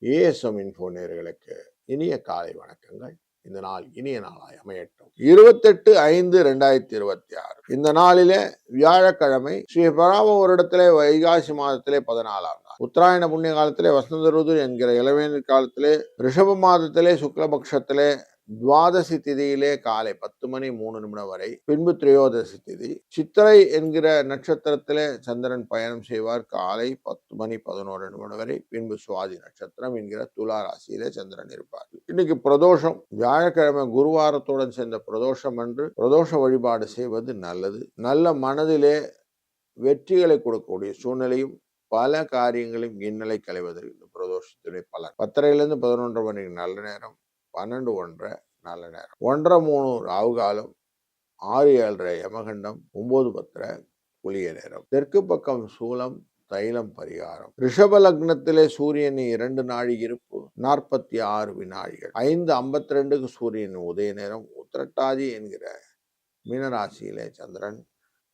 ASM info நேயர்களுக்கு இனிய காலை வணக்கங்கள். இந்த நாள் இனிய நாளாய் அமையட்டும். 28/5/2026 இந்த நாளிலே வியாழக்கிழமை ஸ்ரீ பராம வருடத்திலே வைகாசி மாதத்திலே 14ஆம் நாள், உத்தராயண புண்ணிய காலத்திலே வசந்த ருது என்கிற இளவேநீர் காலத்திலே ரிஷப மாதத்திலே சுக்லபக்ஷத்திலே துவாதசி திதியிலே காலை 10:03 வரை, பின்பு திரையோதசி திதி. சித்திரை என்கிற நட்சத்திரத்திலே சந்திரன் பயணம் செய்வார் காலை 10:11 வரை, பின்பு சுவாதி நட்சத்திரம் என்கிற துலா ராசியிலே சந்திரன் இருப்பார். இன்னைக்கு பிரதோஷம், வியாழக்கிழமை குருவாரத்துடன் சேர்ந்த பிரதோஷம் அன்று பிரதோஷ வழிபாடு செய்வது நல்லது. நல்ல மனதிலே வெற்றிகளை கொடுக்கக்கூடிய சூழ்நிலையும் பல காரியங்களையும் இன்னலை களைவதற்கு இந்த பிரதோஷத்துடைய பலன். 10:30 11 மணிக்கு நல்ல நேரம், 12:01 நல்ல நேரம், 1:03 ராகு காலம், 6:07 யமகண்டம், 9:10 குளிய நேரம். தெற்கு பக்கம் சூலம், தைலம் பரிகாரம். ரிஷப லக்னத்திலே சூரியன் 2 நாழி இருப்பு, 46 வினாடிகள். 5:52 சூரியன் உதய நேரம். உத்திரட்டாதி என்கிற மீனராசியிலே சந்திரன்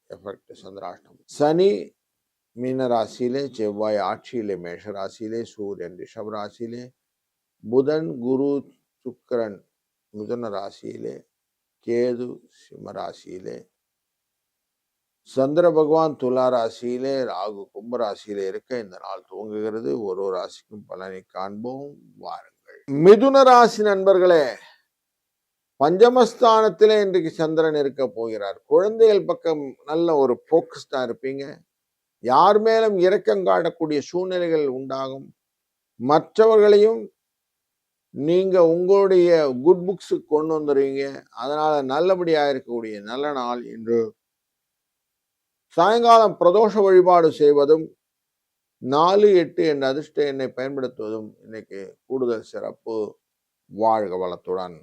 எஃபெக்ட், சந்திராஷ்டம். சனி மீனராசியிலே, செவ்வாய் ஆட்சியிலே மேஷராசியிலே, சூரியன் ரிஷப ராசியிலே, புதன் குரு சுக்கிரன் மிதுன ராசியிலே, கேது சிம்ம ராசியிலே, சந்திர பகவான் துலா ராசியிலே, ராகு கும்ப ராசியிலே இருக்க இந்த நாள் துவங்குகிறது. ஒரு ராசிக்கும் பலனை காண்போம் வாருங்கள். மிதுன ராசி நண்பர்களே, பஞ்சமஸ்தானத்திலே இன்றைக்கு சந்திரன் இருக்க போகிறார். குழந்தைகள் பக்கம் நல்ல ஒரு போக்கஸ்டா இருப்பீங்க. யார் மேலும் இரக்கம் காட்டக்கூடிய சூழ்நிலைகள் உண்டாகும். மற்றவர்களையும் நீங்க உங்களுடைய குட் புக்ஸ் கொண்டு வந்துடுவீங்க. அதனால நல்லபடியா இருக்கக்கூடிய நல்ல நாள் இன்று. சாயங்காலம் பிரதோஷ வழிபாடு செய்வதும் 4-8 என்ற அதிர்ஷ்ட எண்ணை பயன்படுத்துவதும் இன்னைக்கு கூடுதல் சிறப்பு. வாழ்க வளத்துடன்.